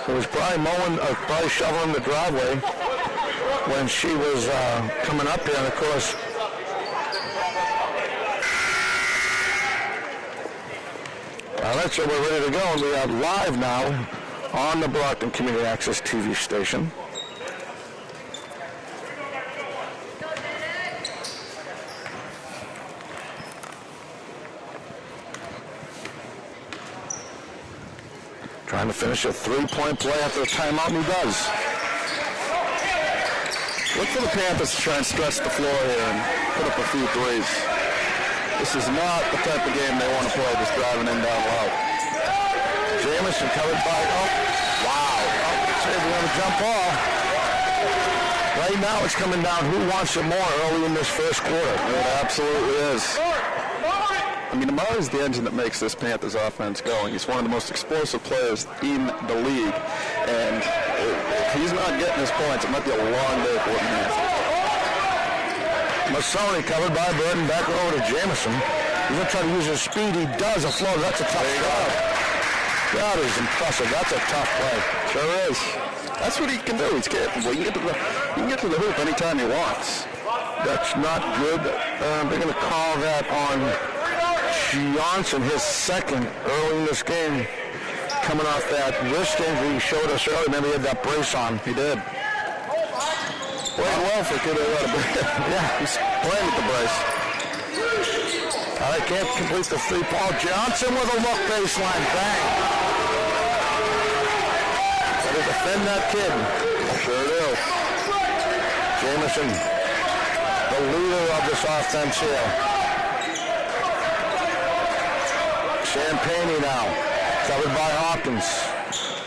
who was probably mowing, probably shoveling the driveway when she was coming up here, and of course, that's it, we're ready to go, and we are live now on the Brockton Community Access TV station. Trying to finish a three-point play after the timeout, and he does. Look for the Panthers to try and stretch the floor here and put up a few threes. This is not the type of game they want to play, just driving in down low. Jamison covered by, wow. We're going to jump ball. Right now it's coming down. Who wants it more early in this first quarter? It absolutely is. I mean, Amar is the engine that makes this Panthers offense going. He's one of the most explosive players in the league. And if he's not getting his points, it might be a long day for Whitman-Hanson. Masoni covered by Burton, back over to Jamison. He's going to try to use his speed. He does a flow. That's a tough shot. That is impressive. That's a tough play. Sure is. That's what he can do. He's capable. He can get to the hoop anytime he wants. That's not good. They're going to call that on Johnson, his second early in this game, coming off that wrist injury he showed us earlier. Remember, he had that brace on. He did. Playing well for a kid who had a brace. Yeah, he's playing with the brace. All right, can't complete the three. Paul Johnson with a look baseline. Bang. Got to defend that kid. Sure do. Jamison, the leader of this offense here. Champagne now, covered by Hopkins.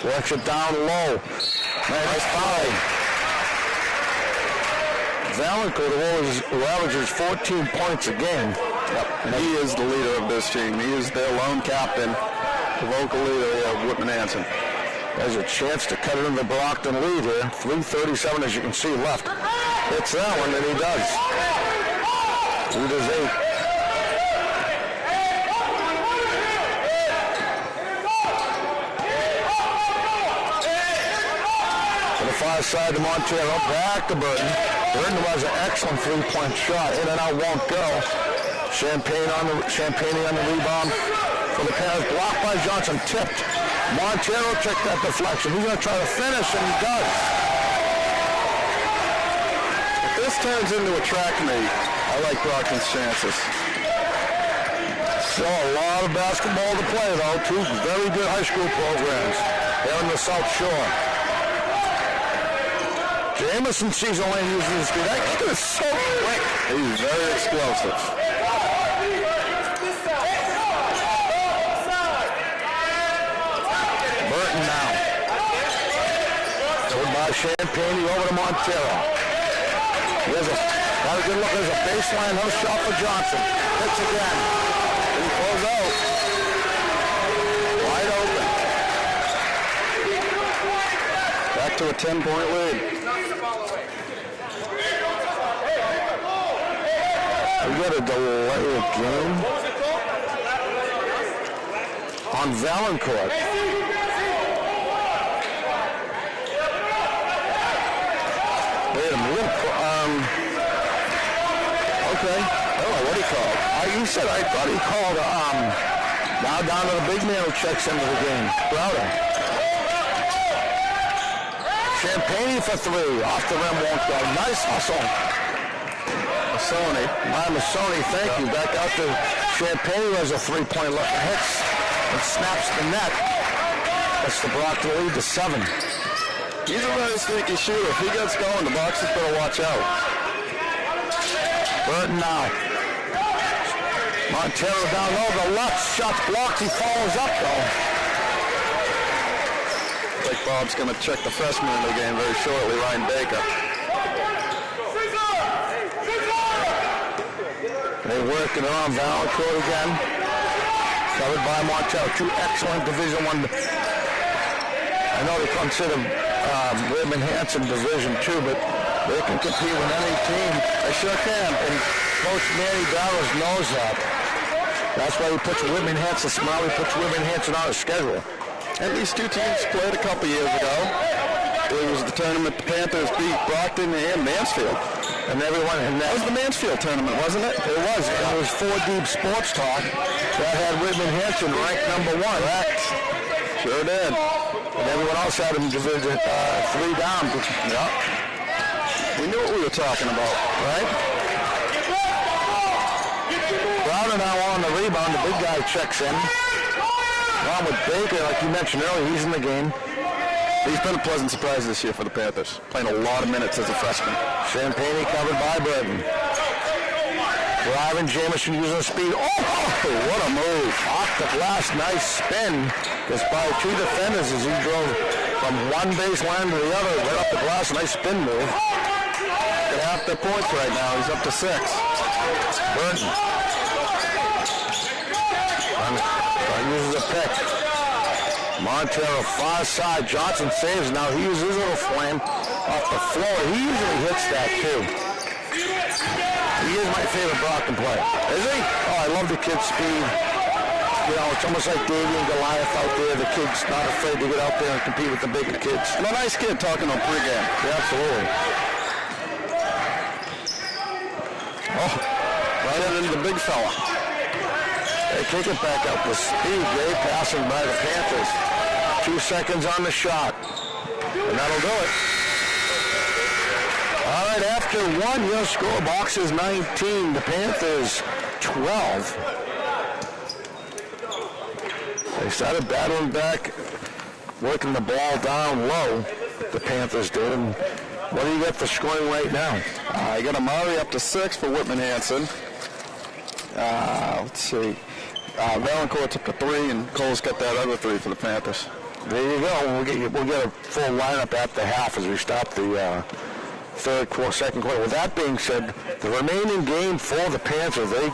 Works it down low. Nice foul. Valancourt, who averages 14 points a game. Yep. And he is the leader of this team. He is their lone captain, the vocal leader of Whitman-Hanson. There's a chance to cut it in the Brockton lead here. 3:37, as you can see, left. Hits that one, and he does. Lead is 8. Far side to Montero, back to Burton. Burton was an excellent three-point shot. In and out, won't go. Champagne on the rebound for the Panthers. Blocked by Johnson, tipped. Montero took that deflection. He's going to try to finish, and he does. If this turns into a track meet, I like Brockton's chances. Still a lot of basketball to play, though. Two very good high school programs here on the South Shore. Jamison sees the lane using his speed. That kid is so quick. He's very explosive. Burton now. Over by Champagne, over to Montero. There's a good look. There's a baseline, no shot for Johnson. Hits again. And he pulls out. Wide open. Back to a 10-point lead. We got a delay of game on Valancourt. Wait a minute. Okay. Oh, what he called? I thought he called now down to the big man who checks into the game. Browder. Champagne for three. Off the rim, won't go. Nice hustle. Masoni, thank you. Back out to Champagne, who has a three-point look. Hits and snaps the net. That's the Brockton lead to 7. He's a very sneaky shooter. If he gets going, the Boxers better watch out. Burton now. Montero down low. The left shot's blocked. He follows up, though. I think Bob's going to check the freshman in the game very shortly, Ryan Baker. They're working it on Valancourt again. Covered by Montero. Two excellent Division I. I know they consider Whitman-Hanson Division II, but they can compete with any team. They sure can. And Coach Manny Dallas knows that. That's why he puts Whitman-Hanson, Smiley puts Whitman-Hanson on his schedule. And these two teams played a couple years ago. It was the tournament the Panthers beat Brockton and Mansfield. And everyone, and That was the Mansfield tournament, wasn't it? it was. And it was 4 Deep Sports Talk that had Whitman-Hanson ranked number 1. Correct. Sure did. And everyone else had him division 3 down. Yep. We knew what we were talking about, right? Crowder now on the rebound. The big guy checks in. Along with Baker, like you mentioned earlier, he's in the game. He's been a pleasant surprise this year for the Panthers, playing a lot of minutes as a freshman. Champagne covered by Burton. Driving Jamison using speed. Oh, what a move. Off the glass, nice spin. Just by 2 defenders as he drove from one baseline to the other, right up the glass. Nice spin move. At half their points right now. He's up to 6. Burton. Uses a pick. Montero far side. Johnson saves. Now he uses his little flame off the floor. He usually hits that too. He is my favorite Brockton player. Is he? Oh, I love the kid's speed. You know, it's almost like Davey and Goliath out there. The kid's not afraid to get out there and compete with the bigger kids. And a nice kid talking on pregame. Yeah, absolutely. Oh, right into the big fella. They kick it back up with speed. Gray passing by the Panthers. 2 seconds on the shot. And that'll do it. All right, after 1, your score box is 19. The Panthers 12. They started battling back, working the ball down low. The Panthers did. And what do you get for scoring right now? I got Amari up to 6 for Whitman-Hanson. Let's see. Valancourt's up to 3, and Cole's got that other 3 for the Panthers. There you go. We'll get a full lineup at the half as we stop the second quarter. With that being said, the remaining game for the Panthers, they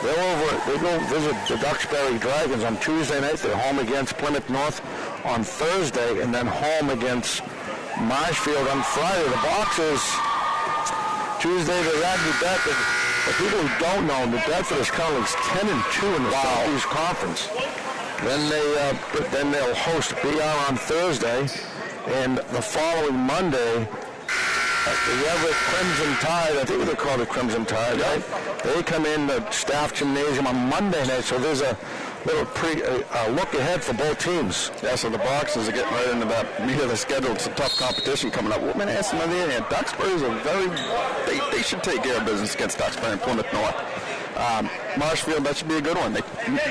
go visit the Duxbury Dragons on Tuesday night. They're home against Plymouth North on Thursday, and then home against Marshfield on Friday. The Boxers, Tuesday, they're at New Bedford. For people who don't know, New Bedford is currently 10-2 in the Southeast Conference. Then they'll host BR on Thursday, and the following Monday, the Everett Crimson Tide, I think they're called the Crimson Tide, right? They come in the Staff Gymnasium on Monday night, so there's a little look ahead for both teams. Yeah, so the Boxers are getting right into that meat of the schedule. It's a tough competition coming up. Whitman-Hanson on the other hand, Duxbury's they should take care of business against Duxbury and Plymouth North. Marshfield, that should be a good one. They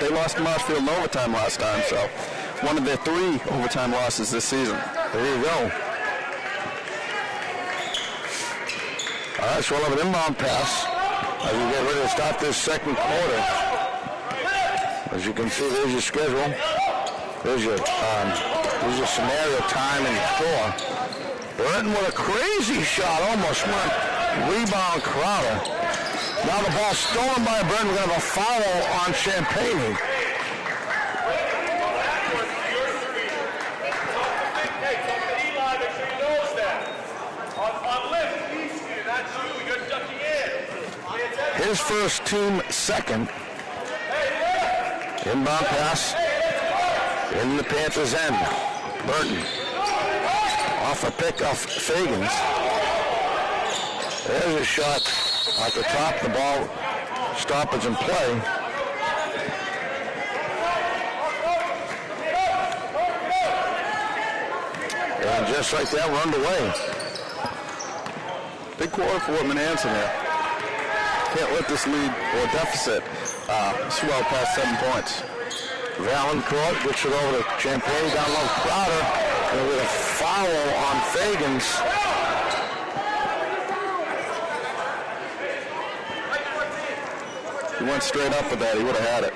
lost to Marshfield in overtime last time, so one of their 3 overtime losses this season. There you go. All right, so we'll have an inbound pass as we get ready to start this second quarter. As you can see, there's your schedule. There's your scenario, time, and score. Burton with a crazy shot, almost went. Rebound Crowder. Now the ball stolen by Burton. We're going to have a foul on Champagne. His first, team second. Inbound pass in the Panthers' end. Burton off a pick off Fagans. There's a shot at the top. The ball stoppage in play. And just like that, we're underway. Big quarter for Whitman-Hanson here. Can't let this lead or deficit swell past 7 points. Valancourt gets it over to Champagne, down low Crowder, and with a foul on Fagans. He went straight up with that. He would have had it.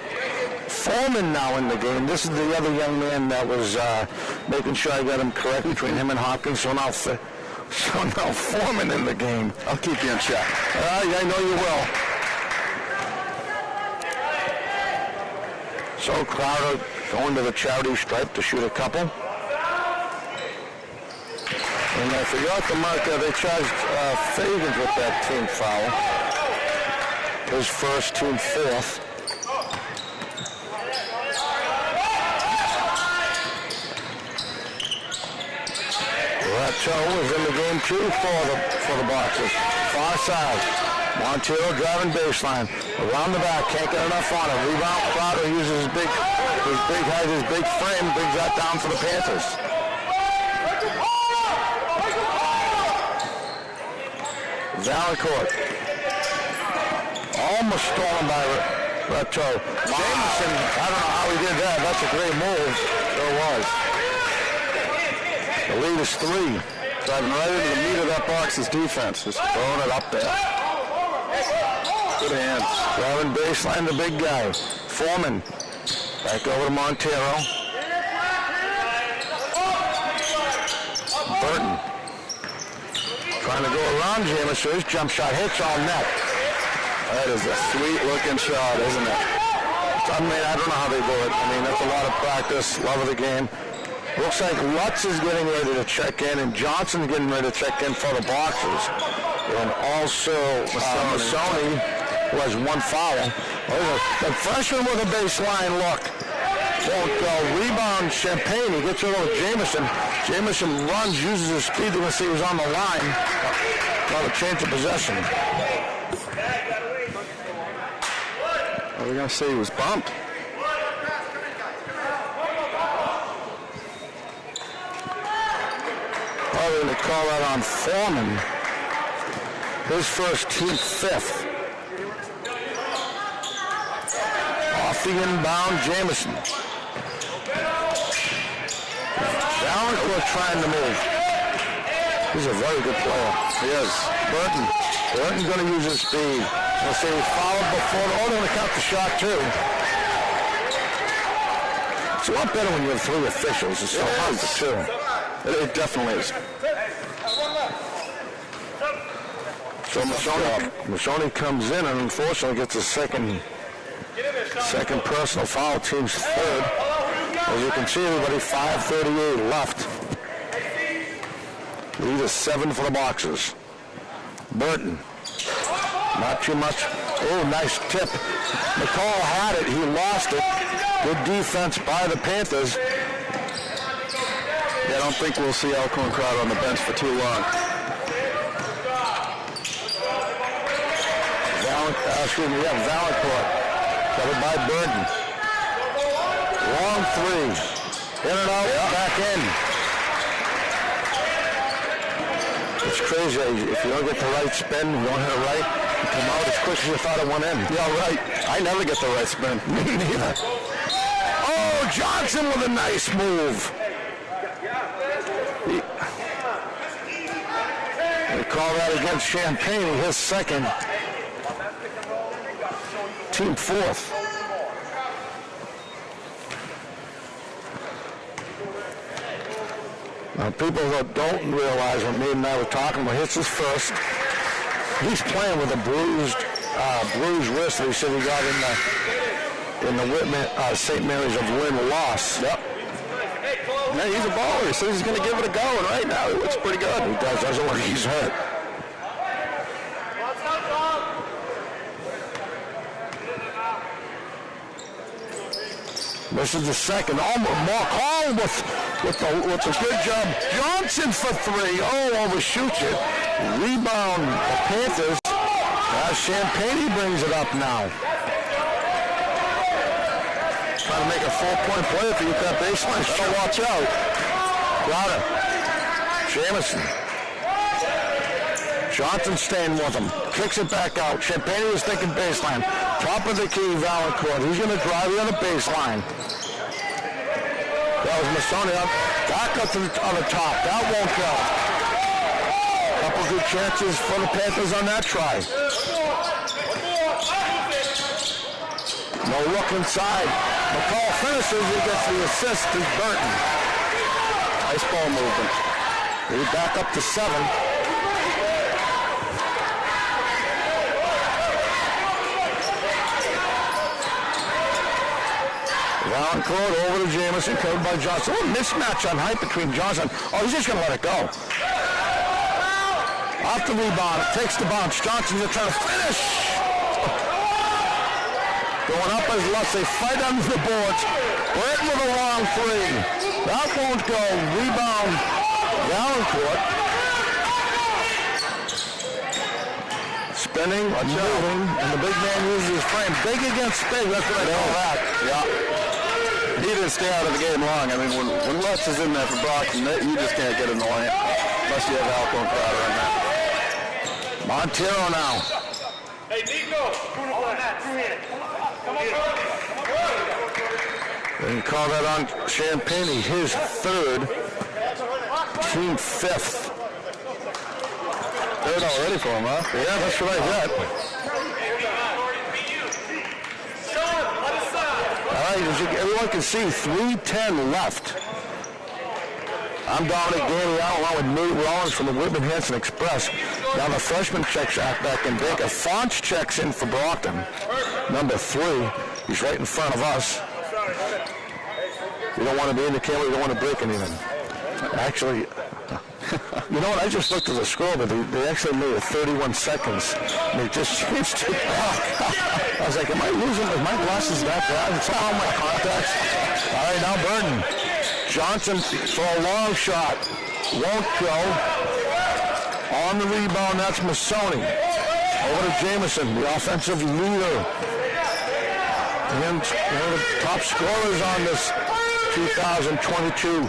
Foreman now in the game. This is the other young man that was making sure I got him correct between him and Hopkins. So now Foreman in the game. I'll keep you in check. I know you will. So Crowder going to the charity stripe to shoot a couple. And I forgot to mark that they charged Fagans with that team foul. His first, team fourth. Toe is in the game too for the Boxers. Far side. Montero driving baseline. Around the back, can't get enough on it. Rebound, Crowder uses his big height, his big frame, brings that down for the Panthers. Valancourt. Almost stolen by Toe. Jameson, I don't know how he did that. That's a great move. Sure was. The lead is 3. Driving right into the meat of that Box's defense. Just throwing it up there. Good hands. Driving baseline, the big guy. Foreman. Back over to Montero. Burton. Trying to go around Jameson. His jump shot hits all net. That is a sweet-looking shot, isn't it? I mean, I don't know how they do it. I mean, that's a lot of practice, love of the game. Looks like Lutz is getting ready to check in, and Johnson's getting ready to check in for the Boxers. And also, Masoni, who has 1 foul. The freshman with a baseline look. Won't go. Rebound, Champagne. He gets it over Jameson. Jameson runs, uses his speed to see who's on the line. Another change of possession. What are we going to say? He was bumped. Oh, they're going to call that on Foreman. His first, team 5th. Off the inbound, Jameson. Valancourt trying to move. He's a very good player. He is. Burton's going to use his speed. They'll say he fouled before. Oh, they're going to count the shot, too. It's a lot better when you have 3 officials. It's so hard for 2. It definitely is. So Masoni comes in and unfortunately gets a second personal foul, team's 3rd. As you can see, everybody, 5:38 left. Lead is 7 for the Boxers. Burton. Not too much. Oh, nice tip. McCall had it. He lost it. Good defense by the Panthers. Yeah, I don't think we'll see Alcorn Crowder on the bench for too long. Valancourt. Covered by Burton. Long 3. In and out, back in. It's crazy. If you don't get the right spin, you don't hit it right, you come out as quick as you thought it went in. Yeah, right. I never get the right spin. Me neither. Oh, Johnson with a nice move. They call that against Champagne, his 2nd. Team 4th. Now, people that don't realize what me and I were talking about, it's his 1st. He's playing with a bruised wrist that he said he got in the Whitman, St. Mary's of Lynn loss. Yep. Man, he's a baller. He says he's going to give it a go, and right now he looks pretty good. He does. Doesn't look like he's hurt. This is the 2nd. Mark Hall with a good job. Johnson for 3. Oh, overshoots it. Rebound, the Panthers. Champagne brings it up now. Trying to make a 4-point play if you get that baseline. Better watch out. Crowder. Jameson. Johnson staying with him. Kicks it back out. Champagne was thinking baseline. Top of the key, Valancourt. He's going to drive it on the baseline. That was Masoni up. Back up on the top. That won't go. Couple good chances for the Panthers on that try. No look inside. McCall finishes. He gets the assist to Burton. Nice ball movement. He's back up to 7. Valancourt over to Jameson, covered by Johnson. Oh, mismatch on height between Johnson. Oh, he's just going to let it go. Off the rebound, takes the bounce. Johnson's trying to finish. Going up as Lutz. They fight under the boards. Burton with a long 3. That won't go. Rebound. court. Spinning, moving, and the big man uses his frame. Big against big, that's what I call that. Yeah. He didn't stay out of the game long. I mean, when Lutz is in there for Brockton, you just can't get in the lane unless you have Alco and Crowder in there. Montero now. Hey, Nico! Come on, They can call that on Champagne, his third, team fifth. Third already for him, huh? Yeah, that's what I got. All right, as everyone can see, 3:10 left. I'm Dominic Daniel, along with Nate Rollins from the Whitman-Hanson Express. Now the freshman checks out back in Baker. Fonch checks in for Brockton, number 3. He's right in front of us. We don't want to be in the camera. We don't want to break anything. Actually, you know what? I just looked at the score, but they actually made it 31 seconds. And they just changed it back. I was like, am I losing? Is my glasses that bad? It's all my contacts. All right, now Burton. Johnson for a long shot. Won't go. On the rebound, that's Masoni. Over to Jamison, the offensive leader. And one of the top scorers on this 2022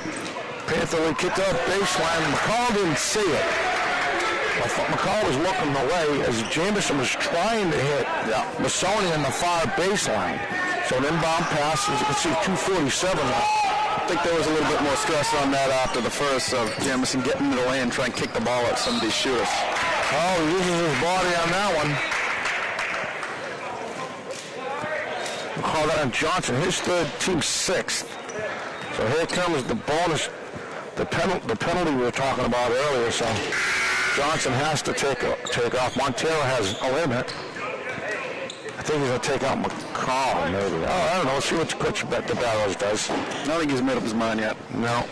Panther League. Kicked off baseline. McCall didn't see it. McCall was looking away as Jamison was trying to hit Masoni in the far baseline. So an inbound pass, as you can see, 2:47 left. I think there was a little bit more stress on that after the first of Jamison getting into the lane and trying to kick the ball at some of these shooters. Oh, he uses his body on that one. We'll call that on Johnson, his third, team sixth. So here comes the bonus, the penalty we were talking about earlier. So Johnson has to take off. Montero has a limit. I think he's going to take out McCall, maybe. Oh, I don't know. Let's see what the coach bet the Barrows does. I don't think he's made up his mind yet. No.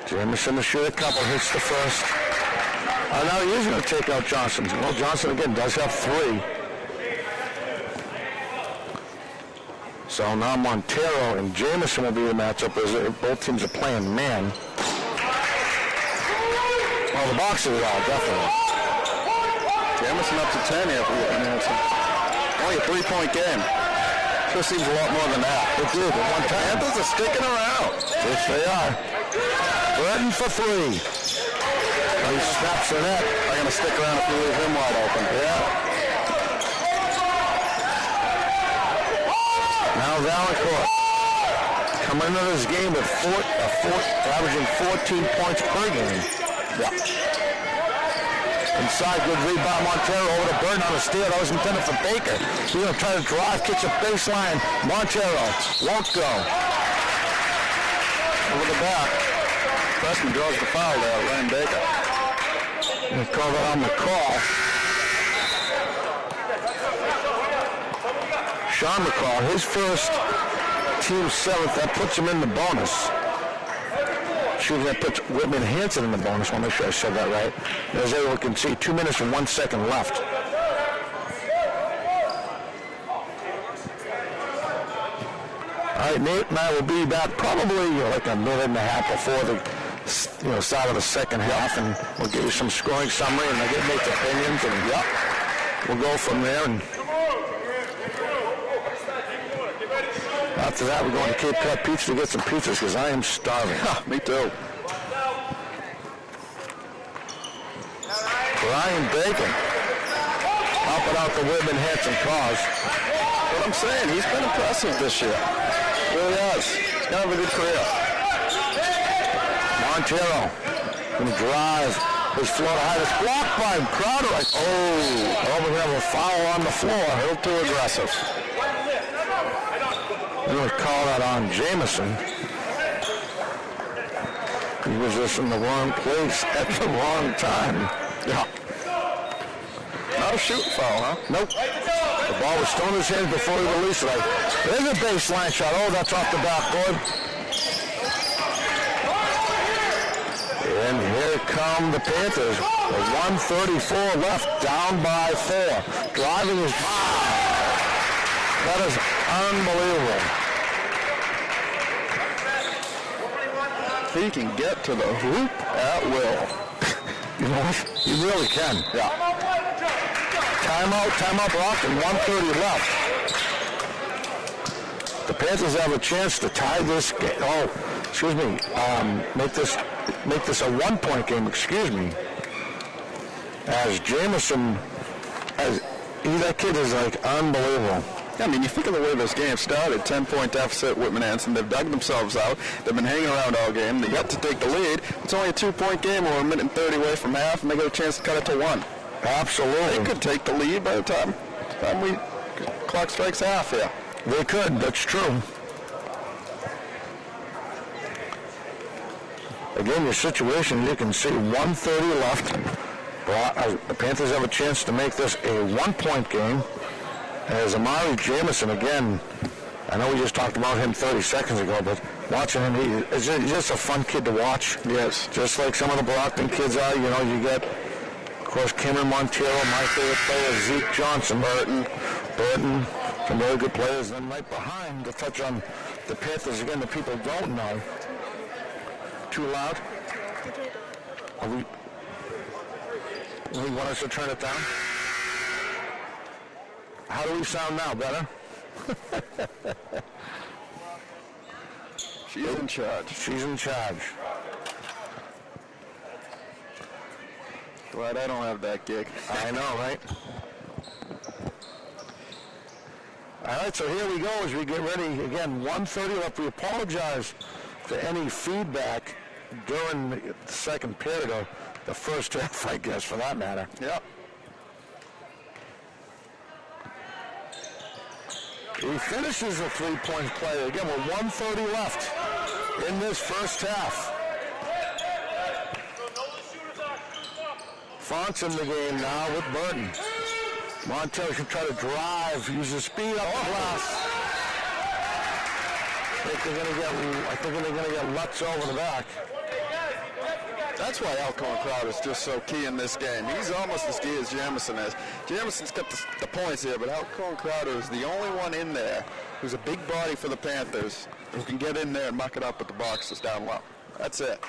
Jamison to shoot a couple, hits the first. Now he is going to take out Johnson. Well, Johnson, again, does have 3. So now Montero and Jamison will be the matchup as both teams are playing man. Well, the boxes are all, definitely. Jamison up to 10 here for Whitman-Hanson. Only a 3-point game. Sure seems a lot more than that. It did at one time. Panthers are sticking around. Yes, they are. Burton for 3. He snaps the net. I'm going to stick around if you leave him wide open. Yeah. Now Valancourt coming into this game with averaging 14 points per game. Yeah. Inside, good rebound, Montero over to Burton on the steal. That was intended for Baker. He's going to try to drive, kicks a baseline. Montero won't go. Over the back. Freshman draws the foul there, Ryan Baker. They call that on the call. Sean McCall, his first, team 7th. That puts him in the bonus. That puts Whitman-Hanson in the bonus. I want to make sure I said that right. As everyone can see, 2 minutes and 1 second left. All right, Nate and I will be back probably like a minute and a half before the start of the second half, and we'll give you some scoring summary, and I'll get Nate's opinions, and we'll go from there. And after that, we're going to Cape Cod Pizza to get some pizzas because I am starving. Me too. Brian Bacon helping out the Whitman-Hanson cause. What I'm saying, he's been impressive this year. Really has. He's going to have a good career. Montero going to drive his floor to high. It's blocked by Crowder. We have a foul on the floor. A little too aggressive. They're going to call that on Jamison. He was just in the wrong place at the wrong time. Yeah. Not a shooting foul, huh? Nope. The ball was still in his hands before he released it. There's a baseline shot. Oh, that's off the backboard. And here come the Panthers. With 1:34 left, down by 4. Driving his... That is unbelievable. He can get to the hoop at will. You know what? He really can. Yeah. Timeout, Brockton. 1:30 left. The Panthers have a chance to tie this game. Oh, excuse me. Make this a 1-point game. Excuse me. As Jamison, that kid is like unbelievable. Yeah, I mean, you think of the way this game started, 10-point deficit, Whitman-Hanson. They've dug themselves out. They've been hanging around all game. They got to take the lead. It's only a 2-point game. We're a minute and 30 away from half, and they got a chance to cut it to 1. Absolutely. They could take the lead by the time clock strikes half here. They could. That's true. Again, your situation, you can see 1:30 left. The Panthers have a chance to make this a 1-point game. As Amari Jamison, again, I know we just talked about him 30 seconds ago, but watching him, he's just a fun kid to watch. Yes. Just like some of the Brockton kids are. You know, you get, of course, Cameron Montero, my favorite player, Zeke Johnson, Burton, some very good players. And then right behind, to touch on the Panthers, again, the people don't know. Too loud? We want us to turn it down? How do we sound now? Better? She's in charge. She's in charge. Glad I don't have that gig. I know, right? All right, so here we go as we get ready. Again, 1:30 left. We apologize for any feedback during the second period, or the first half, I guess, for that matter. Yep. He finishes a 3-point play. Again, with 1:30 left in this first half. Font's in the game now with Burton. Montero can try to drive, use his speed up the glass. I think they're going to get Lutz over the back. That's why Alcorn Crowder is just so key in this game. He's almost as key as Jamison is. Jamison's got the points here, but Alcorn Crowder is the only one in there who's a big body for the Panthers who can get in there and muck it up with the boxes down low. That's it.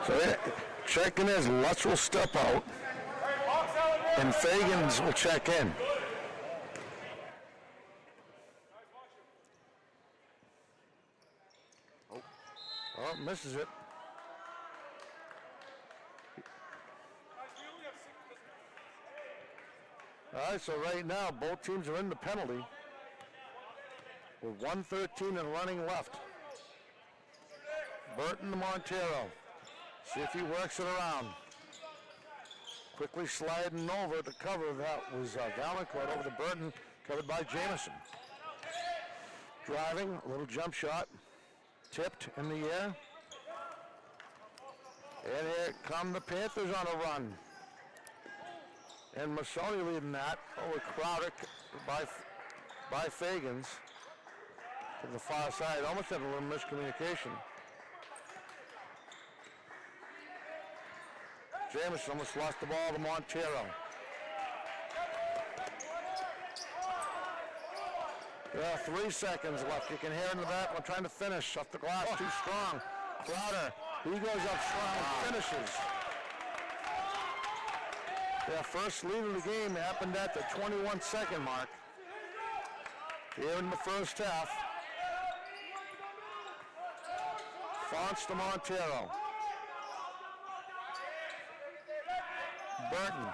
So checking is Lutz will step out, and Fagans will check in. Oh, misses it. All right, so right now, both teams are in the penalty with 1:13 and running left. Burton to Montero. See if he works it around. Quickly sliding over the cover. That was Valancourt over to Burton, covered by Jamison. Driving, a little jump shot. Tipped in the air. And here come the Panthers on a run. And Masoni leading that over Crowder by Fagans to the far side. Almost had a little miscommunication. Jamison almost lost the ball to Montero. There are 3 seconds left. You can hear in the back. We're trying to finish. Off the glass, too strong. Crowder, he goes up strong and finishes. Their first lead of the game happened at the 21-second mark. Here in the first half. Fonts to Montero. Burton.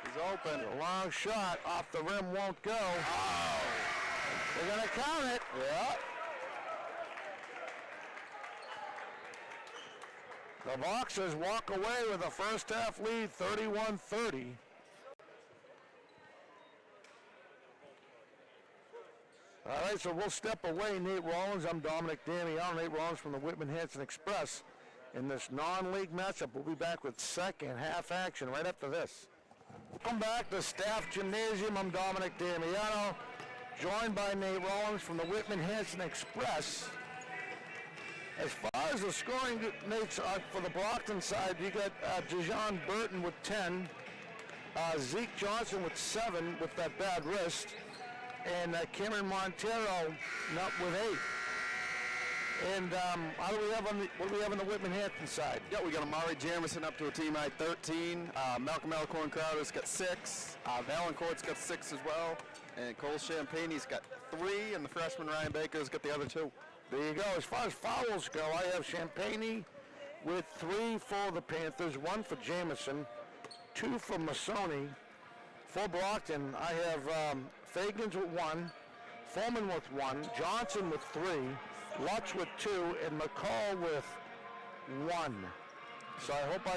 He's open. A long shot off the rim won't go. Oh. They're going to count it. Yeah. The Boxers walk away with a first half lead, 31-30. All right, so we'll step away. Nate Rollins, I'm Dominic Damiano. Nate Rollins from the Whitman-Hanson Express. In this non-league matchup, we'll be back with second half action right after this. Welcome back to Staff Gymnasium. I'm Dominic Damiano, joined by Nate Rollins from the Whitman-Hanson Express. As far as the scoring, Nate's for the Brockton side, you got Dejan Burton with 10, Zeke Johnson with 7 with that bad wrist, and Cameron Montero not with 8. And what do we have on the Whitman-Hanson side? Yeah, we got Amari Jamison up to a team high 13. Malcolm Alcorn Crowder's got 6. Valancourt's got 6 as well. And Cole Champagne's got 3, and the freshman Ryan Baker's got the other 2. There you go. As far as fouls go, I have Champagne with 3 for the Panthers, 1 for Jamison, 2 for Masoni. For Brockton, I have Fagans with 1, Foreman with 1, Johnson with 3, Lutz with 2, and McCall with 1. So I hope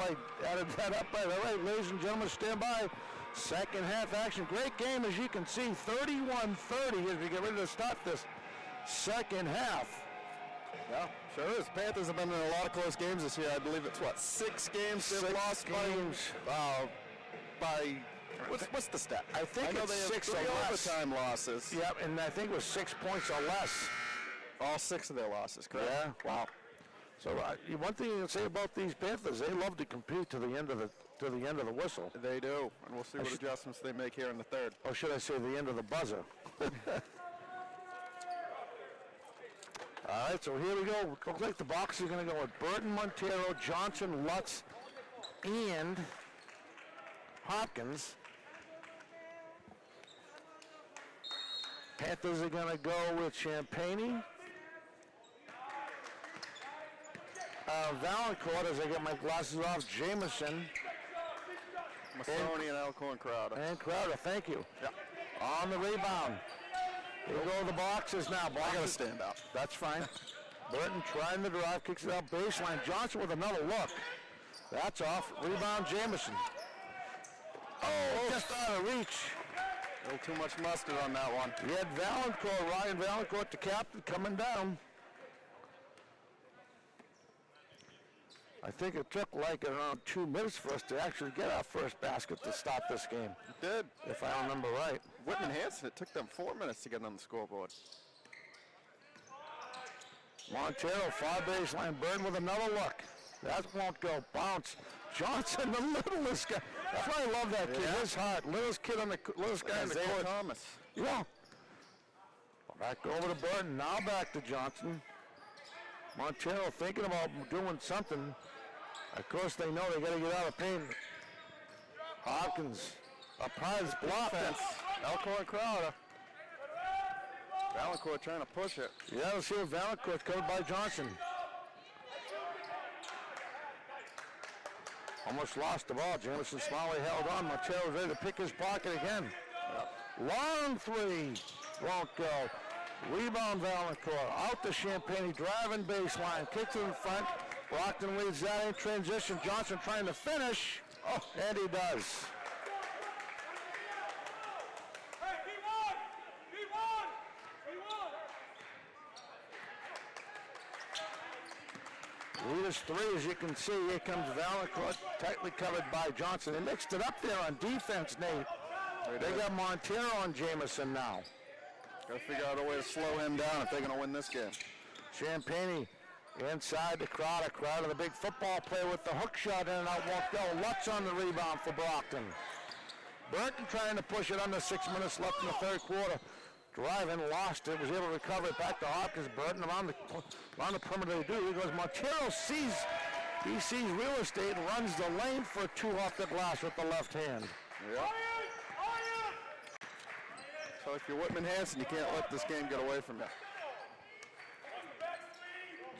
I added that up right. All right, ladies and gentlemen, stand by. Second half action. Great game, as you can see, 31-30 as we get ready to start this second half. Yeah, sure is. Panthers have been in a lot of close games this year. I believe it's 6 games they've lost by what's the stat? I think know it's they have 6 3 or less. overtime losses. Yep, and I think it was 6 points or less. All 6 of their losses, correct? Yeah. Wow. So one thing you can say about these Panthers, they love to compete to the end of the whistle. They do, and we'll see what adjustments they make here in the third. Or should I say the end of the buzzer? All right, so here we go. Looks like the box is going to go with Burton, Montero, Johnson, Lutz, and Hopkins. Panthers are going to go with Champagne. Valancourt, as I get my glasses off, Jamison. Masoni and Alcorn Crowder. And Crowder, thank you. Yeah. On the rebound. Here go the boxes now. I got to stand up. That's fine. Burton trying to drive, kicks it out baseline. Johnson with another look. That's off. Rebound, Jamison. Oh, just out of reach. A little too much mustard on that one. You had Valancourt, Ryan Valancourt, the captain, coming down. I think it took like around 2 minutes for us to actually get our first basket to stop this game. It did. If I remember right. Whitman-Hanson, it took them 4 minutes to get on the scoreboard. Montero, far baseline. Burton with another look. That won't go. Bounce. Johnson, the littlest guy. That's why I love that kid. Yeah. His heart. Littlest guy in the Isaiah court. Thomas. Yeah. Back over to Burton. Now back to Johnson. Montero thinking about doing something. Of course, they know they got to get out of pain. Hopkins. A prize block. Alcorn Crowder. Valancourt trying to push it. Yeah, let's see if Valancourt covered by Johnson. Almost lost the ball. Jamison Smalley held on. Montero was ready to pick his pocket again. Long 3. Won't go. Rebound Valancourt. Out to Champagne. Driving baseline. Kick to the front. Brockton leads that in transition. Johnson trying to finish. Oh, and he does. Lead is 3, as you can see. Here comes Valancourt, tightly covered by Johnson. They mixed it up there on defense, Nate. They got Montero on Jamison now. Got to figure out a way to slow him down if they're going to win this game. Champagne inside the Crowder. Crowder, the big football player with the hook shot in and out, won't go. Lutz on the rebound for Brockton. Burton trying to push it under 6 minutes left in the third quarter. Driving, lost it, was able to recover it back to Hopkins. Burton around the perimeter to do. Here goes Montero, sees real estate, runs the lane for 2 off the glass with the left hand. Yeah. So if you're Whitman-Hanson, you can't let this game get away from you.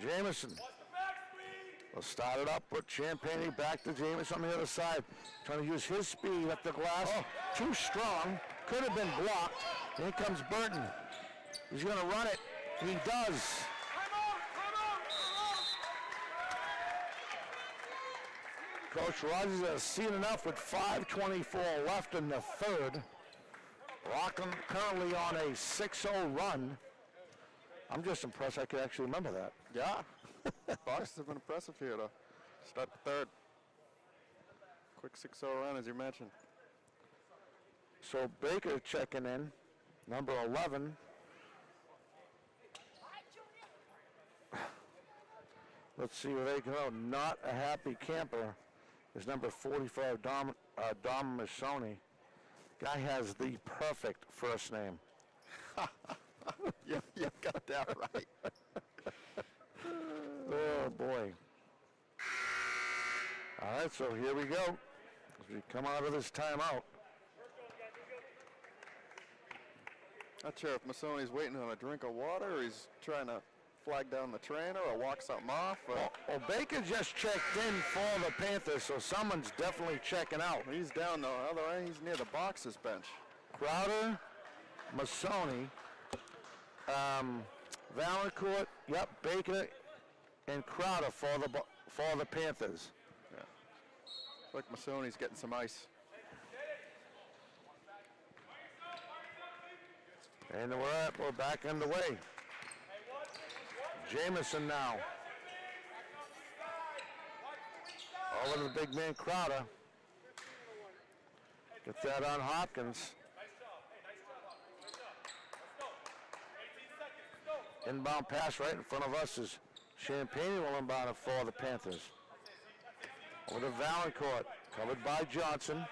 Jamison. Will start it up, put Champagne back to Jamison on the other side. Trying to use his speed up the glass. Too strong. Could have been blocked. Here comes Burton. He's going to run it. He does. Coach Rogers has seen enough with 5:24 left in the third. Brockton currently on a 6-0 run. I'm just impressed I could actually remember that. Yeah. Boxers have been impressive here to start the third. Quick 6-0 run, as you mentioned. So Baker checking in, number 11. Let's see where they go. Not a happy camper is number 45, Dom Masoni. Guy has the perfect first name. You got that right. Oh, boy. All right, so here we go. As we come out of this timeout. Not sure if Masoni's waiting on a drink of water or he's trying to flag down the trainer or walk something off. Well, Baker just checked in for the Panthers, so someone's definitely checking out. He's down the other way. He's near the boxers bench. Crowder, Masoni, Valancourt, yep, Baker, and Crowder for the Panthers. Yeah. Looks like Masoni's getting some ice. And we're back underway. Jamison now. Over to the big man Crowder. Get that on Hopkins. Inbound pass right in front of us is Champagne will inbound it for the Panthers. Over to Valancourt, covered by Johnson.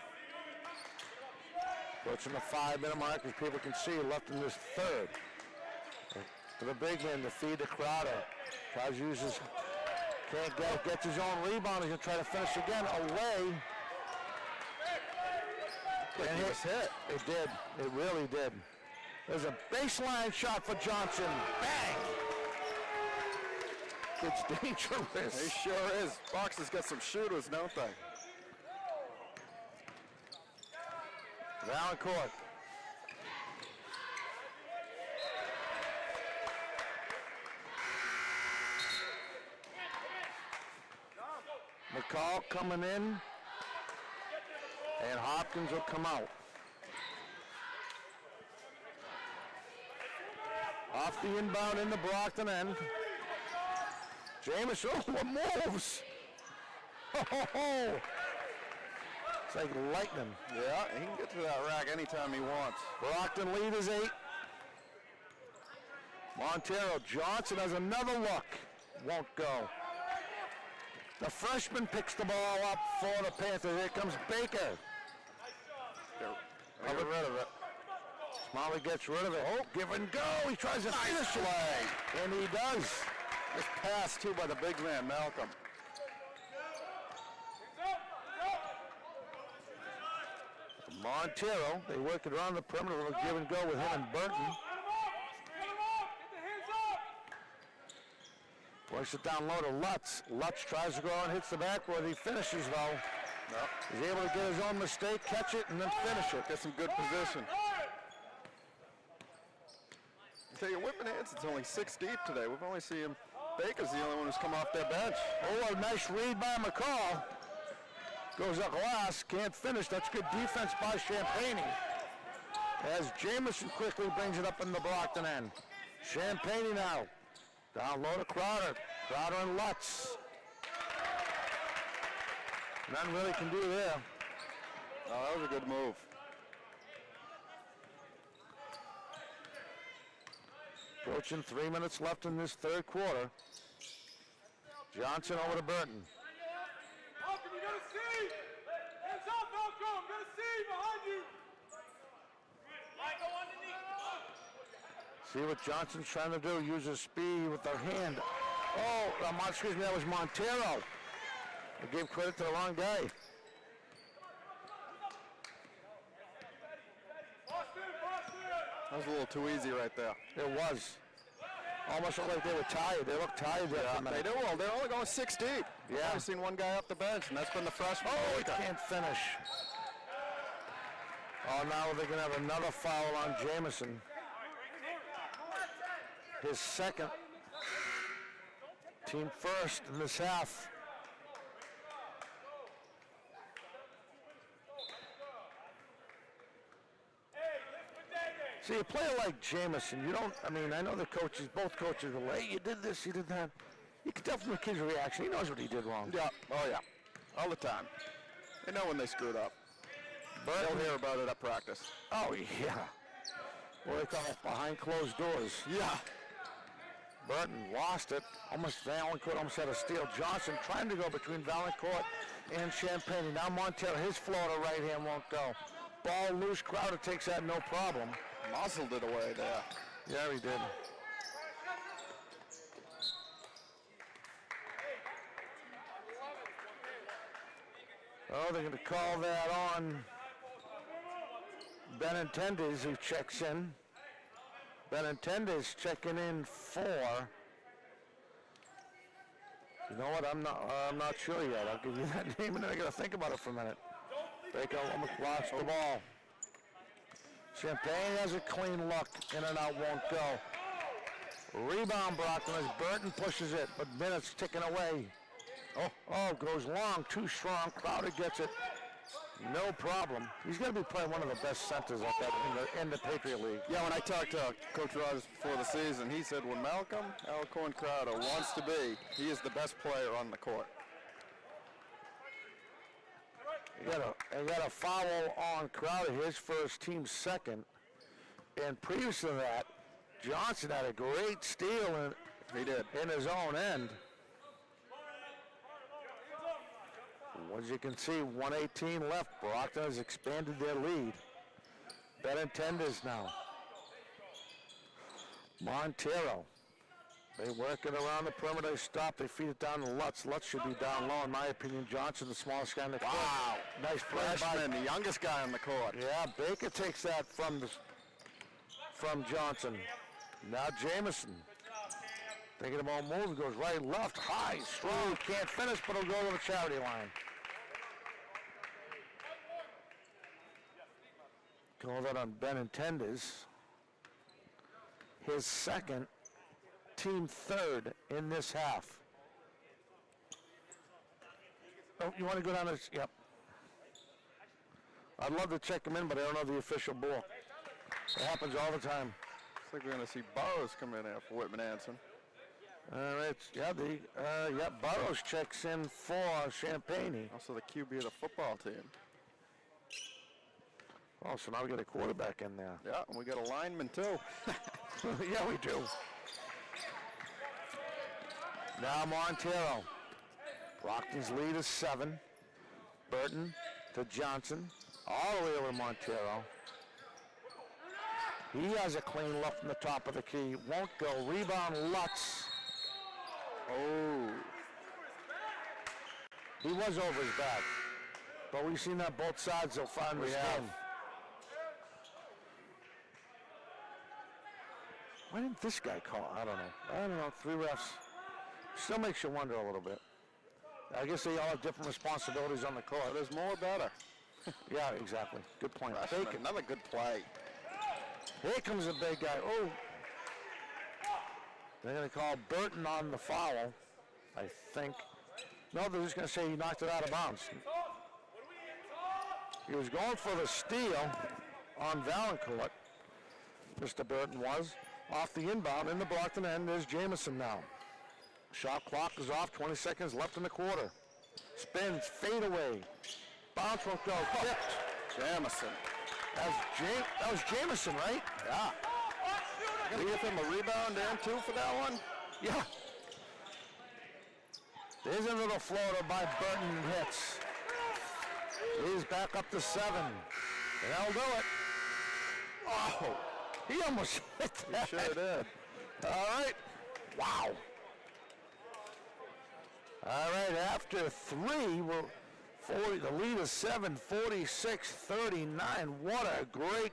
Approaching the 5-minute mark, as people can see, left in this third. To the big man to feed to Crowder. Tries to use his, can't get, gets his own rebound. He's going to try to finish again. Away. And it hit. It did. It really did. There's a baseline shot for Johnson. Bang! It's dangerous. He sure is. Boxers got some shooters, don't they? Valancourt. McCall coming in, and Hopkins will come out. Off the inbound in the Brockton end. Jameson, what moves? Oh, it's like lightning. Yeah, he can get to that rack anytime he wants. Brockton lead is 8. Montero Johnson has another look. Won't go. The freshman picks the ball up for the Panthers. Here comes Baker. Get rid of it. Smalley gets rid of it. Oh, give and go. He tries to finish it. And he does. This pass, too, by the big man, Malcolm. Montero, they work it around the perimeter. We'll give and go with him and Burton. Works it down low to Lutz. Lutz tries to go out and hits the backboard. He finishes, though. No. He's able to get his own mistake, catch it, and then finish it. Get some good position. I tell you, Whitman-Hanson's only 6 deep today. We've only seen him. Baker's the only one who's come off their bench. Oh, a nice read by McCall. Goes up last, can't finish. That's good defense by Champagne. As Jamison quickly brings it up in the Brockton end. Champagne now. Down low to Crowder. Crowder and Lutz. Nothing really can do there. Oh, that was a good move. Approaching 3 minutes left in this third quarter. Johnson over to Burton. Malcolm, you gotta see! Hands up, Malcolm! Gotta see behind you! Michael underneath! See what Johnson's trying to do. Use his speed with their hand. Oh, excuse me, that was Montero. I gave credit to the wrong guy. That was a little too easy right there. It was. Almost looked like they were tired. They looked tired there. Yeah, they do. Well, they're only going 6 deep. Yeah. I've seen one guy off the bench, and that's been the freshman. Oh, he can't finish. Oh, now they're going to have another foul on Jamison. His second. Team first in this half. See, a player like Jamison, you don't, I mean, I know the coaches, both coaches will, hey, you did this, you did that. You can tell from the kid's reaction, he knows what he did wrong. Yeah, oh yeah, all the time. They know when they screwed up. They'll hear about it at practice. Oh, yeah. What they call it, behind closed doors. Yeah. Burton lost it. Valancourt almost had a steal. Johnson trying to go between Valancourt and Champagne. Now Montero, his floater right hand won't go. Ball loose. Crowder takes that no problem. Muzzled it away there. Yeah, he did. Oh, they're going to call that on Benintendes, who checks in. Benintendes checking in for. You know what? I'm not sure yet. I'll give you that name, and then I got to think about it for a minute. Baker lost the ball. Champagne has a clean look. In and out won't go. Rebound Brockton as Burton pushes it, but minutes ticking away. Oh, goes long, too strong. Crowder gets it. No problem. He's going to be playing one of the best centers up in the Patriot League. Yeah, when I talked to Coach Rogers before the season, he said when Malcolm Alcorn Crowder wants to be, he is the best player on the court. He got a foul on Crowder, his first, team second. And previous to that, Johnson had a great steal in his own end. As you can see, 1:18 left. Brockton has expanded their lead. Benintendes now. Montero. They work it around the perimeter. They stop. They feed it down to Lutz. Lutz should be down low, in my opinion. Johnson, the smallest guy in the court. Wow. Nice play Freshman, the youngest guy on the court. Yeah, Baker takes that from Johnson. Now Jamison. Thinking about moving, goes right, left, high, strong. Can't finish, but he'll go to the charity line. Call that on Benintendes. His second, team third in this half. Oh, you want to go down this? Yep. I'd love to check him in, but I don't know the official book. It happens all the time. Looks like we're going to see Burrows come in here for Whitman-Hanson. Burrows checks in for Champagne. Also the QB of the football team. Oh, so now we got a quarterback in there. Yeah, and we got a lineman too. Yeah, we do. Now Montero. Brockton's lead is 7. Burton to Johnson. All the way over to Montero. He has a clean left from the top of the key. Won't go. Rebound Lutz. Oh. He was over his back. But we've seen that both sides so far in this game. Why didn't this guy call? I don't know. 3 refs. Still makes you wonder a little bit. I guess they all have different responsibilities on the court. But there's more better. Yeah, exactly. Good point. Bacon. Another good play. Here comes the big guy. Oh. They're going to call Burton on the foul, I think. No, they're just going to say he knocked it out of bounds. He was going for the steal on Valancourt. Mr. Burton was. Off the inbound in the Brockton end. There's Jamison now. Shot clock is off. 20 seconds left in the quarter. Spins. Fade away. Bounce won't go. Tipped. Jamison. That was Jamison, right? Yeah. Gonna give him a rebound and 2 for that one? Yeah. There's a little floater by Burton hits. He's back up to 7. And that'll do it. Oh. He almost hit that. He sure did. All right. Wow. All right, after 3, the lead is 7, 46-39. What a great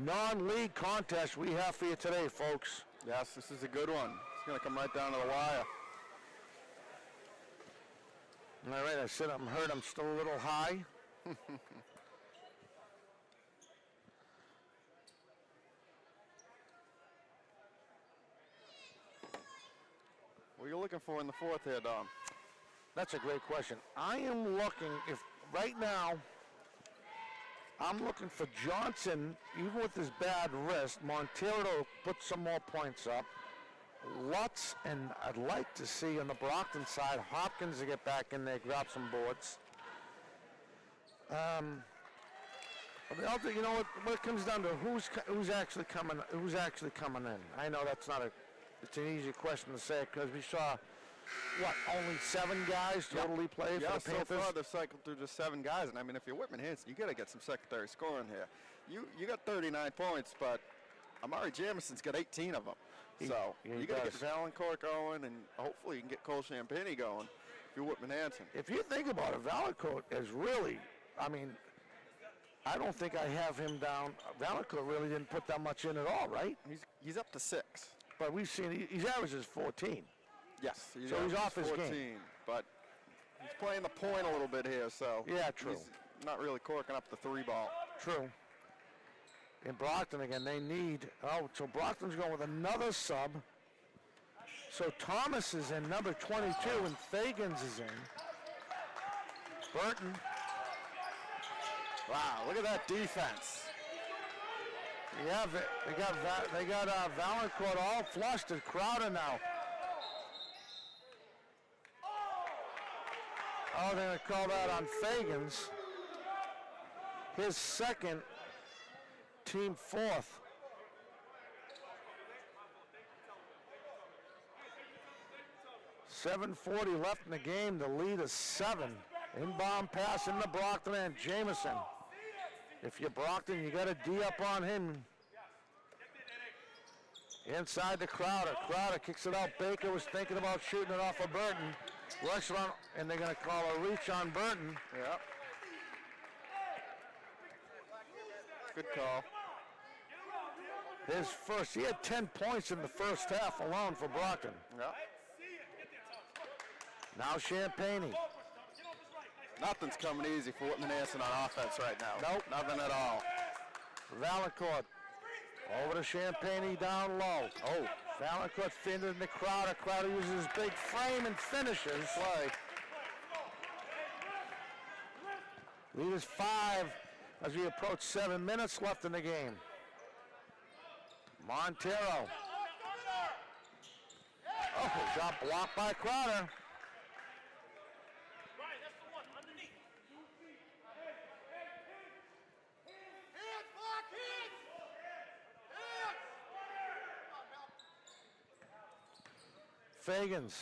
non-league contest we have for you today, folks. Yes, this is a good one. It's going to come right down to the wire. All right, I sit up and heard I'm still a little high. What are you looking for in the 4th here, Dom? That's a great question. I am looking, right now, I'm looking for Johnson, even with his bad wrist, Montero to put some more points up. Lutz, and I'd like to see on the Brockton side, Hopkins to get back in there, grab some boards. You know what it comes down to, who's actually coming in. I know it's an easy question to say because we saw, only 7 guys totally play for the Panthers? Yeah, so far they've cycled through just 7 guys, and I mean, if you're Whitman-Hanson, you got to get some secondary scoring here. You got 39 points, but Amari Jamison's got 18 of them. So you got to get Valancourt going, and hopefully you can get Cole Champagne going if you're Whitman-Hanson. If you think about it, Valancourt is really, I mean, I don't think I have him down. Valancourt really didn't put that much in at all, right? He's up to 6. But we've seen his average is 14. Yes. So he's off his 14, game. But he's playing the point a little bit here, so yeah, true. He's not really corking up the 3 ball. True. In Brockton again, they need, so Brockton's going with another sub. So Thomas is in, number 22, and Fagans is in. Burton. Wow, look at that defense. Yeah, they got Valancourt all flustered. Crowder now. Oh, they're going to call that on Fagans. His second, team 4th. .740 left in the game. The lead is 7. Inbound pass into Brockton and Jamison. If you're Brockton, you got to D up on him. Inside the Crowder. Crowder kicks it out. Baker was thinking about shooting it off of Burton. Rush on, and they're going to call a reach on Burton. Yep. Good call. His first, he had 10 points in the first half alone for Brockton. Yep. Now Champagne. Nothing's coming easy for Whitman-Hanson on offense right now. Nope. Nothing at all. Valancourt. Over to Champagne down low. Oh, Valancourt finted in the Crowder. Crowder uses his big frame and finishes. Play. Lead is 5 as we approach 7 minutes left in the game. Montero. Oh, shot blocked by Crowder. Fagans.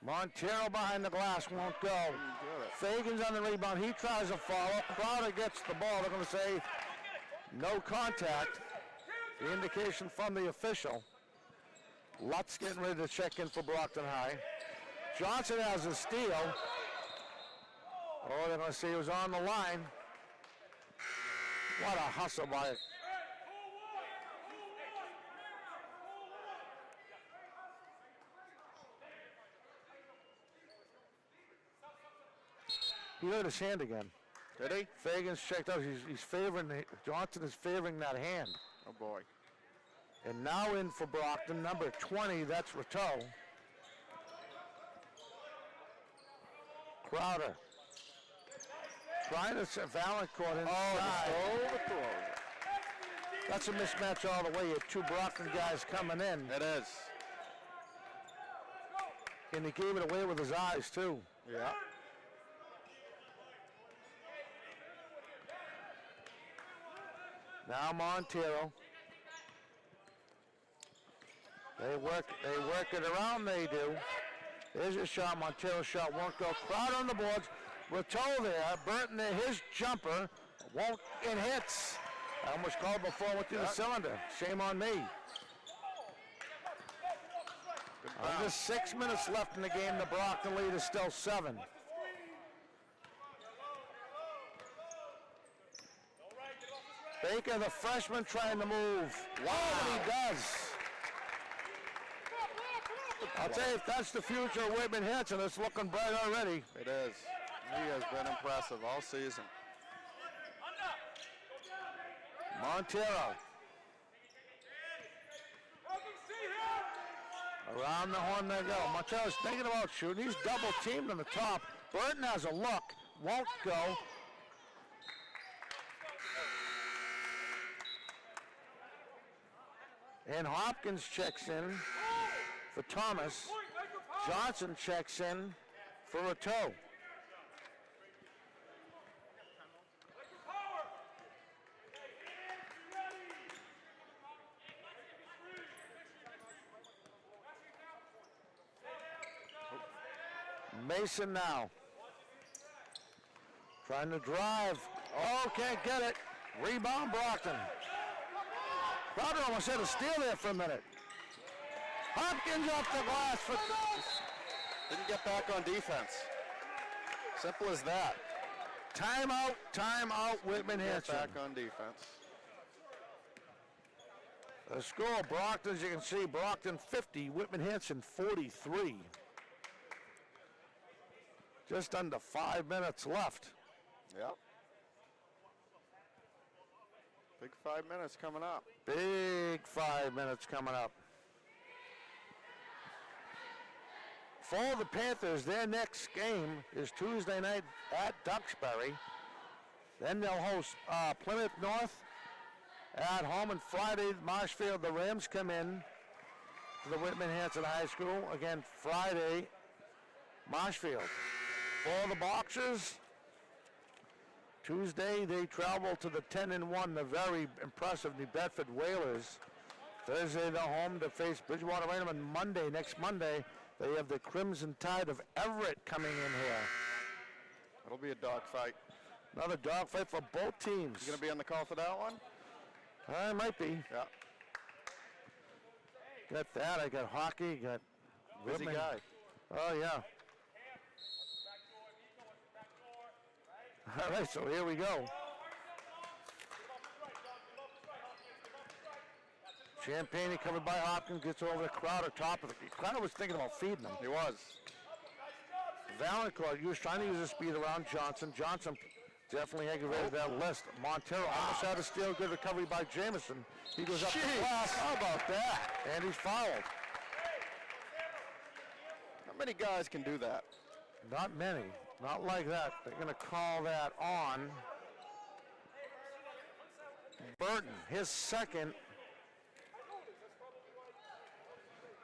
Montero behind the glass, won't go. Fagans on the rebound. He tries to follow. Crowder gets the ball. They're going to say no contact. The indication from the official. Lutz getting ready to check in for Brockton High. Johnson has a steal. Oh, they're going to say he was on the line. What a hustle by it. He hurt his hand again. Did he? Fagans checked out. He's favoring, Johnson is favoring that hand. Oh boy. And now in for Brockton, number 20, that's Rateau. Crowder. Trying to set Valancourt inside. Oh, that's a mismatch all the way. You have 2 Brockton guys coming in. it is. And he gave it away with his eyes, too. Yeah. Now Montero. They work it around, they do. There's your shot. Montero's shot won't go. Crowder on the boards. Rateau there. Burton there. His jumper won't, and hits. I almost called before, went through the cylinder. Shame on me. Under 6 minutes left in the game. The Brockton lead is still 7. Baker, the freshman, trying to move. Wow, and he does. I'll tell you, if that's the future of Whitman-Hanson, it's looking bright already. It is. He has been impressive all season. Montero. Around the horn they go. Montero's thinking about shooting. He's double teamed on the top. Burton has a look. Won't go. And Hopkins checks in for Thomas. Johnson checks in for Rateau. Mason now. Trying to drive. Oh, can't get it. Rebound Brockton. Crowder almost had a steal there for a minute. Hopkins off the glass for... Didn't get back on defense. Simple as that. Timeout, Whitman-Hanson. Get back on defense. The score, Brockton, as you can see, Brockton 50, Whitman-Hanson 43. Just under 5 minutes left. Yep. Big 5 minutes coming up. Big 5 minutes coming up. For the Panthers, their next game is Tuesday night at Duxbury. Then they'll host Plymouth North at home, and Friday, Marshfield, the Rams come in to the Whitman-Hanson High School. Again, Friday, Marshfield. For the Boxers, Tuesday they travel to the 10-1, the very impressive New Bedford Whalers. Thursday they're home to face Bridgewater Raynham, and Monday, next Monday, they have the Crimson Tide of Everett coming in here. It'll be a dogfight. Another dogfight for both teams. You gonna be on the call for that one? I might be. Yeah. Got that. I got hockey. Got Busy Whitman. guy. Oh yeah. All right, so here we go. Champagne covered by Hopkins, gets over to Crowder, top of it. Crowder was thinking about feeding him. He was. Valancourt, he was trying to use his speed around Johnson. Johnson definitely aggravated that list. Montero almost had a steal, good recovery by Jamison. He goes up to the glass. How about that? And he's fouled. Not many guys can do that. Not many. Not like that. They're going to call that on Burton, his second.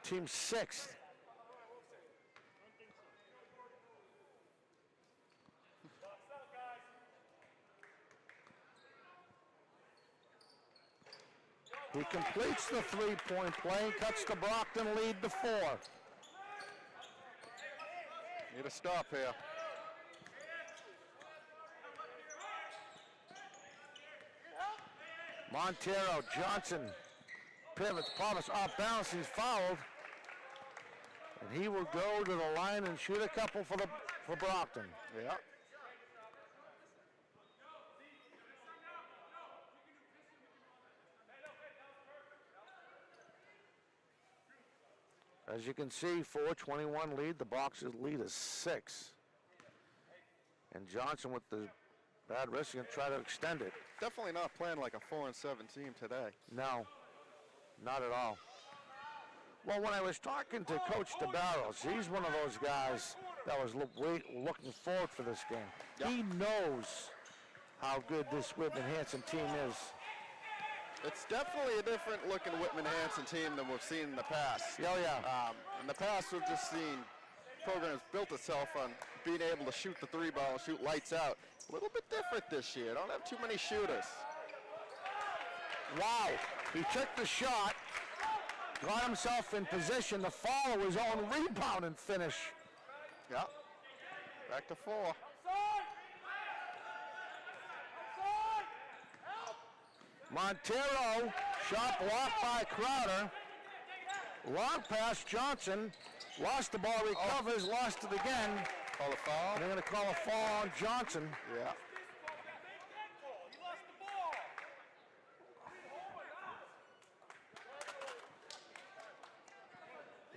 Team sixth. He completes the three-point play, cuts the Brockton lead to 4. Need a stop here. Montero, Johnson, pivots, Thomas off balance, he's fouled. And he will go to the line and shoot a couple for Brockton. Yeah. As you can see, 4-21 lead. The Boxers lead is 6. And Johnson with the bad wrist, going to try to extend it. Definitely not playing like a 4-7 team today. No, not at all. Well, when I was talking to Coach DeBarros, he's one of those guys that was looking forward for this game. Yep. He knows how good this Whitman-Hanson team is. It's definitely a different looking Whitman-Hanson team than we've seen in the past. Oh, yeah. In the past, we've just seen programs built itself on being able to shoot the three ball and shoot lights out. A little bit different this year. Don't have too many shooters. Wow. He took the shot, got himself in position to follow his own rebound and finish. Yeah. Back to 4. Montero, shot blocked by Crowder. Long pass, Johnson. Lost the ball, recovers, lost it again. Call a foul. They're going to call a foul on Johnson. Yeah.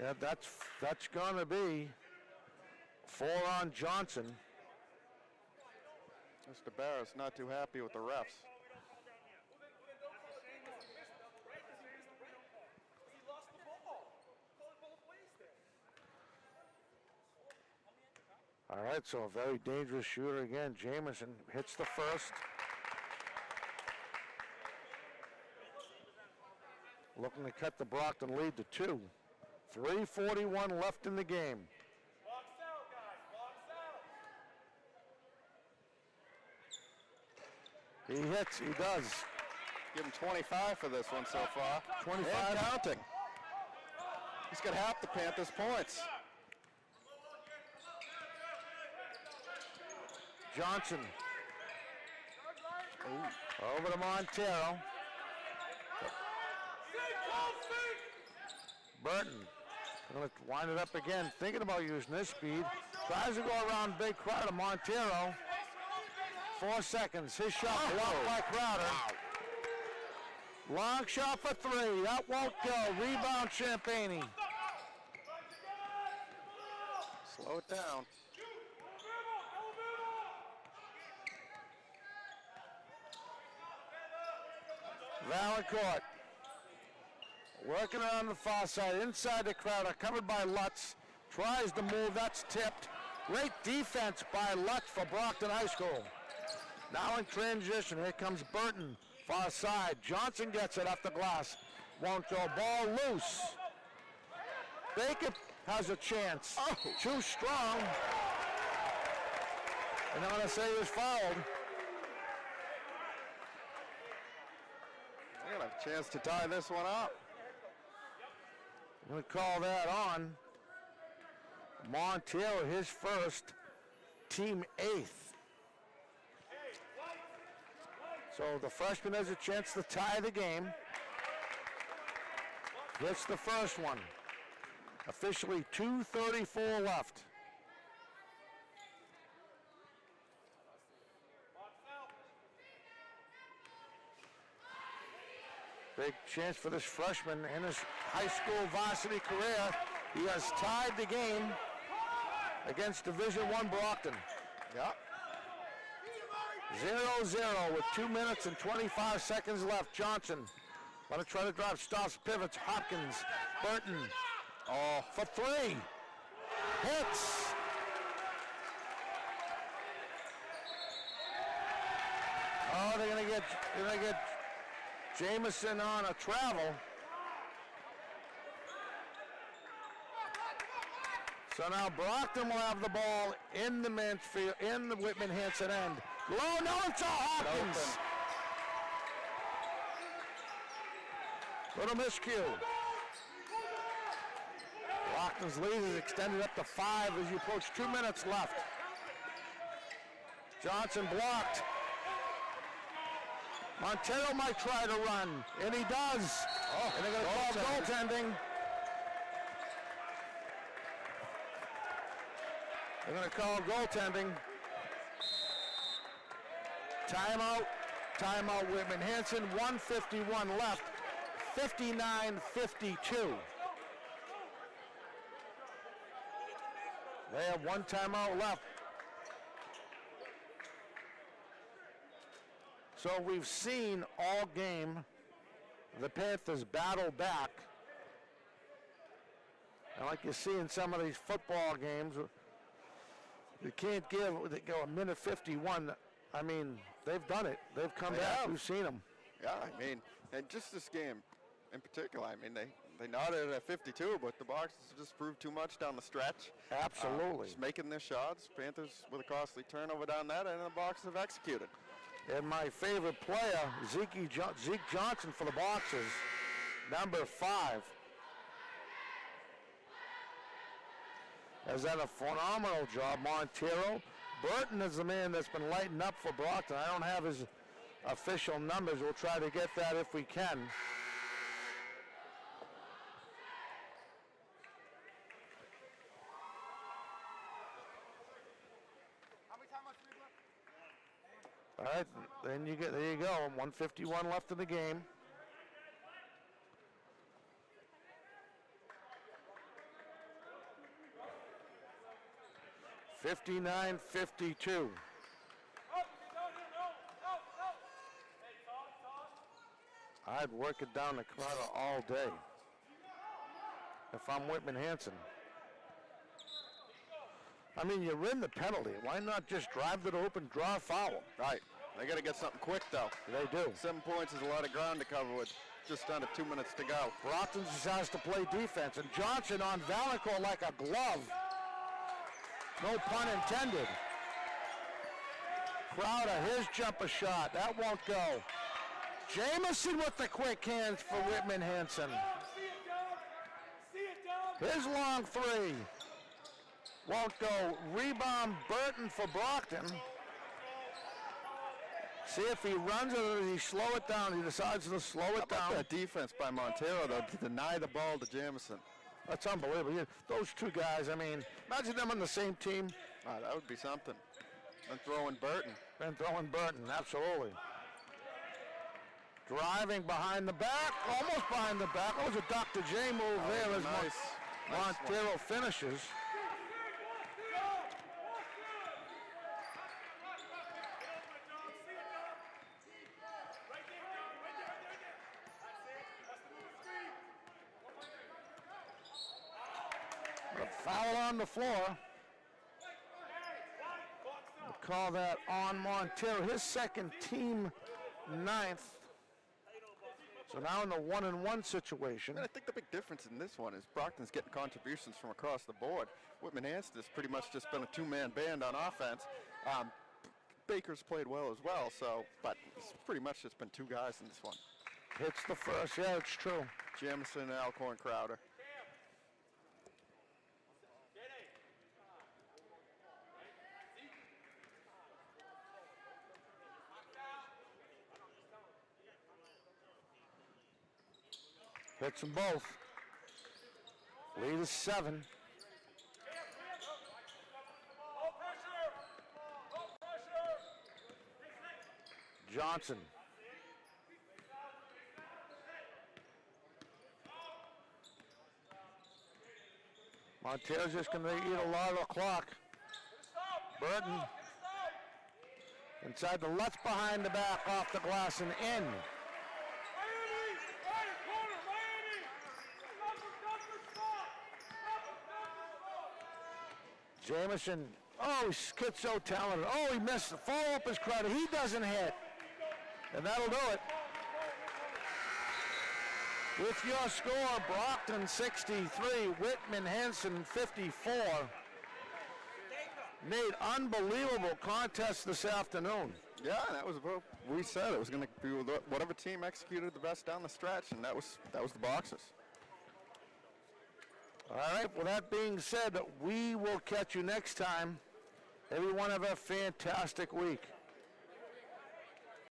Yeah, that's going to be 4 on Johnson. Mr. Barrett's not too happy with the refs. All right, so a very dangerous shooter again. Jamison hits the first. Looking to cut the Brockton lead to 2. 3:41 left in the game. Box out, guys. Box out. He hits, he does. Give him 25 for this one so far. 25. And counting. He's got half the Panthers' points. Johnson. Over to Montero. Burton going to wind it up again, thinking about using this speed. Tries to go around big Crowder. Montero. 4 seconds. His shot blocked by Crowder. Long shot for 3. That won't go. Rebound Champagne. Slow it down. Valancourt working around the far side, inside the Crowder, covered by Lutz. Tries to move, that's tipped. Great defense by Lutz for Brockton High School. Now in transition, here comes Burton, far side. Johnson gets it off the glass. Won't go, ball loose. Baker has a chance. Too strong. And I'm going to say he was fouled. They're gonna have a chance to tie this one up. I'm going to call that on. Montero, his first, team 8th. So the freshman has a chance to tie the game. Gets the first one. Officially 2:34 left. Big chance for this freshman in his high school varsity career. He has tied the game against Division I Brockton. Yep. 0-0 with 2 minutes and 25 seconds left. Johnson want to try to drive, stops, pivots. Hopkins, Burton, for 3. Hits. Oh, they're gonna get Jamison on a travel. So now Brockton will have the ball in the Mansfield, in the Whitman-Hanson end. Low, no, it's a Hopkins. Little miscue. Brockton's lead is extended up to 5 as you approach 2 minutes left. Johnson blocked. Montero might try to run, and he does. And they're going to call goaltending. They're going to call goaltending. Timeout Whitman-Hanson, 1:51 left, 59-52. They have 1 timeout left. So we've seen all game the Panthers battle back. And like you see in some of these football games, you can't they go a minute 51. I mean, they've done it. They've come back. We've seen them. Yeah, I mean, and just this game in particular, I mean, they nodded at 52, but the Boxers just proved too much down the stretch. Absolutely. Just making their shots. Panthers with a costly turnover down that, and the Boxers have executed. And my favorite player, Zeke Johnson for the Boxers, number 5, has done a phenomenal job. Montero. Burton is the man that's been lighting up for Brockton. I don't have his official numbers. We'll try to get that if we can. All right, then there you go. 1:51 left in the game. (59-52). I'd work it down the Crowder all day if I'm Whitman-Hanson. I mean, you're in the penalty. Why not just drive to the open, draw a foul? Right. They got to get something quick, though. They do. 7 points is a lot of ground to cover with just under 2 minutes to go. Brockton just has to play defense. And Johnson on Valancourt like a glove. No pun intended. Crowder, his jumper shot. That won't go. Jamison with the quick hands for Whitman-Hanson. His long 3. Won't go. Rebound Burton for Brockton. See if he runs it or does he slow it down. He decides to slow it How about down. that defense by Montero, though, to deny the ball to Jamison? That's unbelievable. Those two guys, I mean, imagine them on the same team. Ah, that would be something. And throwing Burton. And throwing Burton, absolutely. Driving behind the back, almost behind the back. That was a Dr. J move there as Nice Montero finishes. A foul on the floor. We'll call that on Montero, his second, team ninth. So now in the 1-and-1 situation. And I think the big difference in this one is Brockton's getting contributions from across the board. Whitman-Hanson has pretty much just been a two-man band on offense. Baker's played well as well, but it's pretty much just been two guys in this one. Hits the first, yeah, it's true. Jamison and Alcorn Crowder. Hits them both. Lead is 7. Johnson. Montero's just going to eat a lot of the clock. Burton. Inside the left behind the back, off the glass and in. Jamison, oh, he's kid's so talented. Oh, he missed. Follow up his credit. He doesn't hit. And that'll do it. With your score, Brockton 63, Whitman-Hanson 54. Made unbelievable contest this afternoon. Yeah, that was what we said. It was going to be whatever team executed the best down the stretch, and that was the Boxers. All right, well, that being said, we will catch you next time. Everyone have a fantastic week.